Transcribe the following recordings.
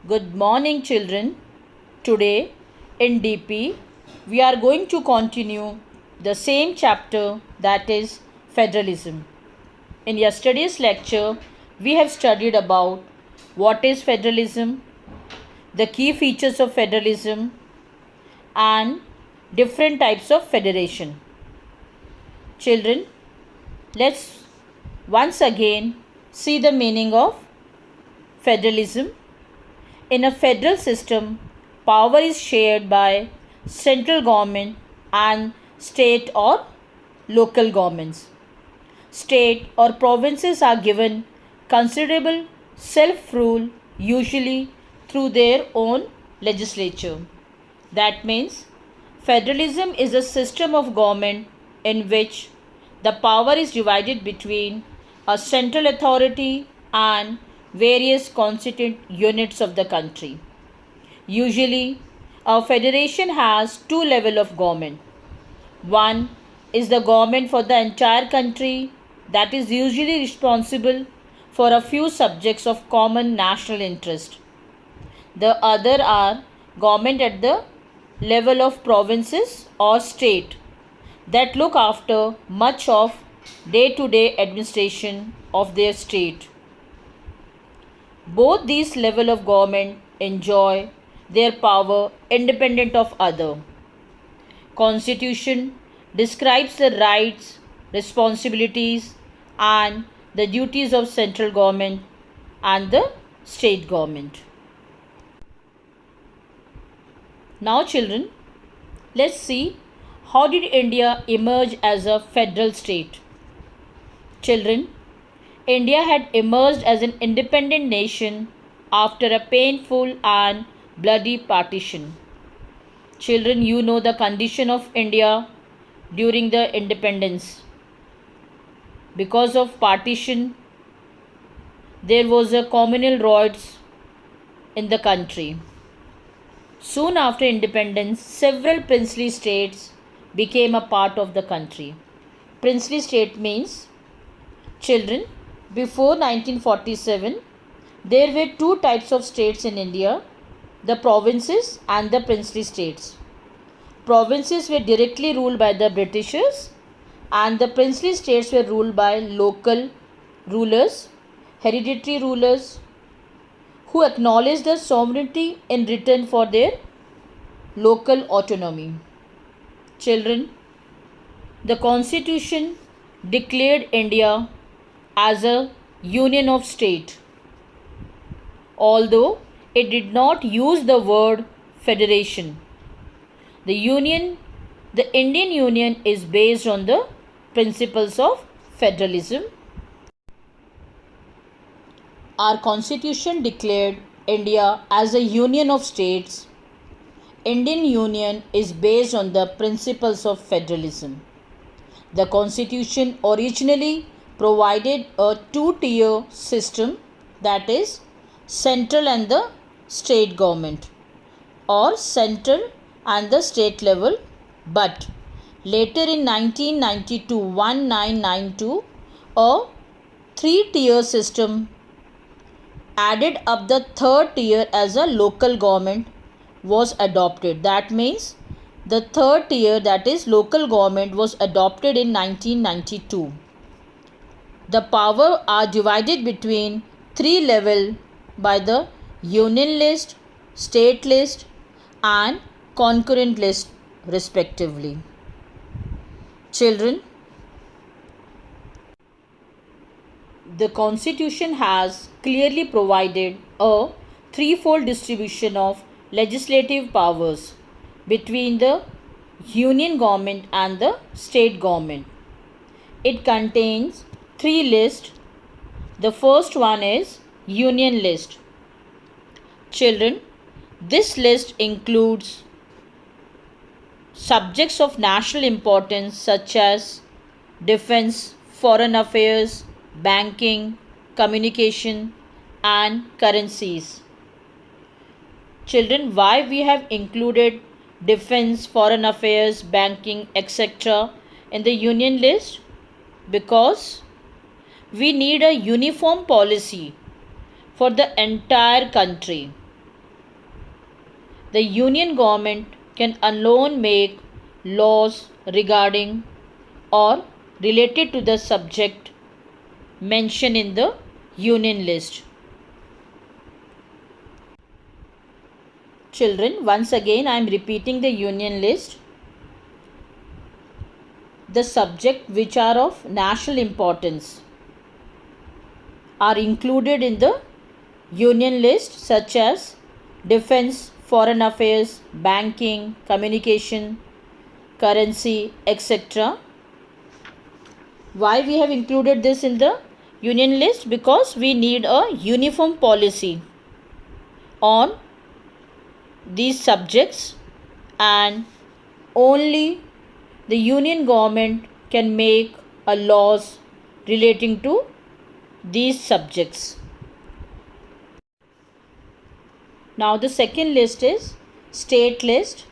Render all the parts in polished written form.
Good morning, children. Today in DP, we are going to continue the same chapter, that is federalism. In yesterday's lecture, we have studied about what is federalism, the key features of federalism, and different types of federation. Children, let's once again see the meaning of federalism. In a federal system, power is shared by central government and state or local governments. State or provinces are given considerable self-rule, usually through their own legislature. That means federalism is a system of government in which the power is divided between a central authority and various constituent units of the country. Usually, a federation has two levels of government. One is the government for the entire country, that is usually responsible for a few subjects of common national interest. The other are government at the level of provinces or state that look after much of day-to-day administration of their state. Both these level of government enjoy their power independent of other. Constitution describes the rights, responsibilities and the duties of central government and the state government. Now children, let's see how did India emerge as a federal state. Children, India had emerged as an independent nation after a painful and bloody partition. Children, you know the condition of India during the independence. Because of partition, there was a communal riots in the country. Soon after independence, several princely states became a part of the country. Princely state means, children, before 1947, there were two types of states in India, the provinces and the princely states. Provinces were directly ruled by the Britishers and the princely states were ruled by local rulers, hereditary rulers who acknowledged the sovereignty in return for their local autonomy. Children, the Constitution declared India as a union of states, although it did not use the word federation. The Indian Union is based on the principles of federalism. Our Constitution declared India as a union of states. Indian Union is based on the principles of federalism. The Constitution originally provided a two-tier system, that is central and the state government or central and the state level, but later in 1992 a three-tier system added up the third tier as a local government was adopted. That means the third tier, that is local government, was adopted in 1992. The power are divided between three levels by the union list, state list and concurrent list respectively. Children, the Constitution has clearly provided a threefold distribution of legislative powers between the union government and the state government. It contains three lists. The first one is union list. Children, this list includes subjects of national importance such as defense, foreign affairs, banking, communication and currencies. Children, why we have included defense, foreign affairs, banking, etc. in the union list? Because we need a uniform policy for the entire country. the union government can alone make laws regarding or related to the subject mentioned in the union list. Children, once again I am repeating the union list. The subjects which are of national importance are included in the union list, such as defense, foreign affairs, banking, communication, currency, etc. Why we have included this in the union list? Because we need a uniform policy on these subjects, and only the union government can make a laws relating to these subjects. Now the second list is state list.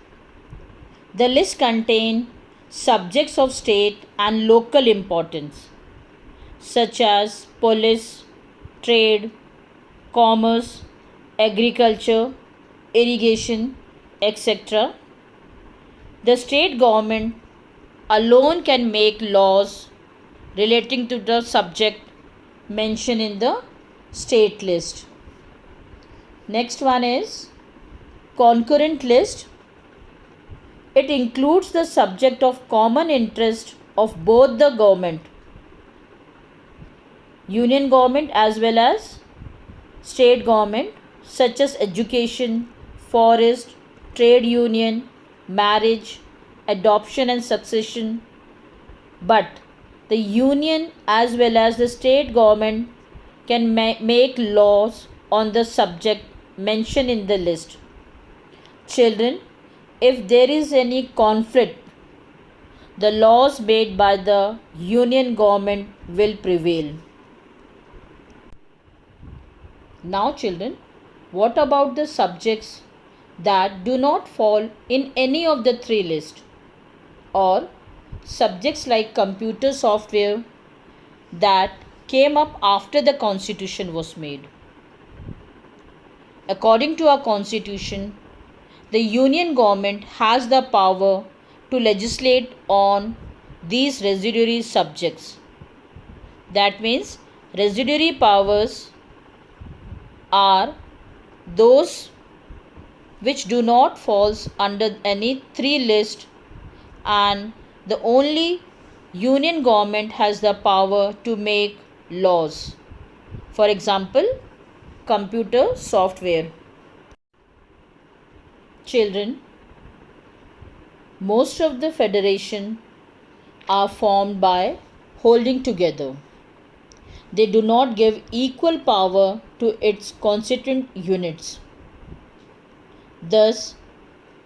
The list contains subjects of state and local importance, such as police, trade, commerce, agriculture, irrigation, etc. The state government alone can make laws relating to the subject mentioned in the state list. Next one is concurrent list. It includes the subject of common interest of both the government, union government as well as state government, such as education, forest, trade union, marriage, adoption and succession. But the union as well as the state government can make laws on the subject mentioned in the list. Children, if there is any conflict, the laws made by the union government will prevail. Now children, what about the subjects that do not fall in any of the three lists, or subjects like computer software that came up after the constitution was made? According to our constitution, the union government has the power to legislate on these residuary subjects. That means residuary powers are those which do not fall under any three list, and the only union government has the power to make laws. For example, computer software. Children, most of the federation are formed by holding together. They do not give equal power to its constituent units. Thus,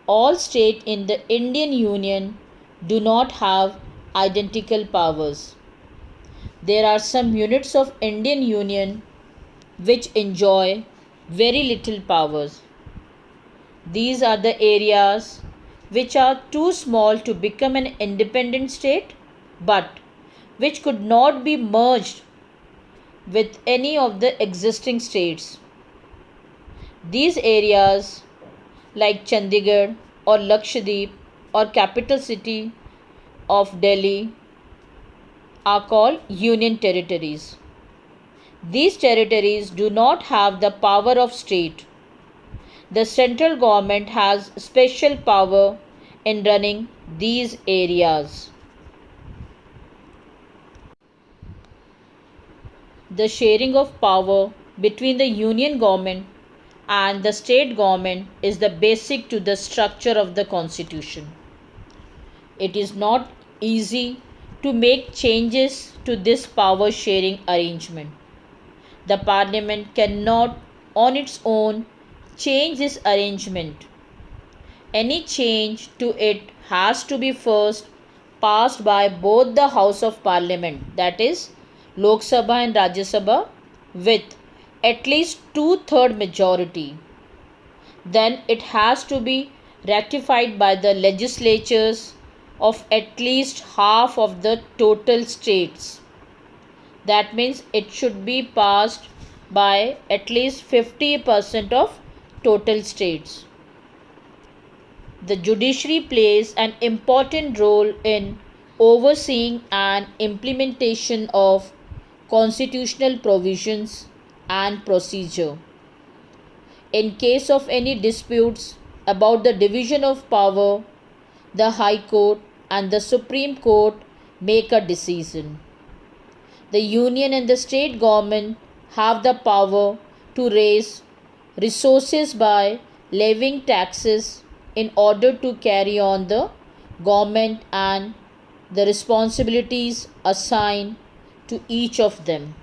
all states in the Indian Union do not have identical powers. There are some units of Indian Union which enjoy very little powers. These are the areas which are too small to become an independent state, but which could not be merged with any of the existing states. These areas like Chandigarh or Lakshadweep or capital city of Delhi are called union territories. These territories do not have the power of state. The central government has special power in running these areas. The sharing of power between the union government and the state government is the basic to the structure of the constitution. It is not easy to make changes to this power sharing arrangement. The parliament cannot on its own change this arrangement. Any change to it has to be first passed by both the House of Parliament, that is Lok Sabha and Rajya Sabha, with at least 2/3 majority. Then it has to be ratified by the legislatures of at least half of the total states. That means it should be passed by at least 50% of total states. The judiciary plays an important role in overseeing and implementation of constitutional provisions and procedure. In case of any disputes about the division of power, the High Court and the Supreme Court make a decision. The union and the state government have the power to raise resources by levying taxes in order to carry on the government and the responsibilities assigned to each of them.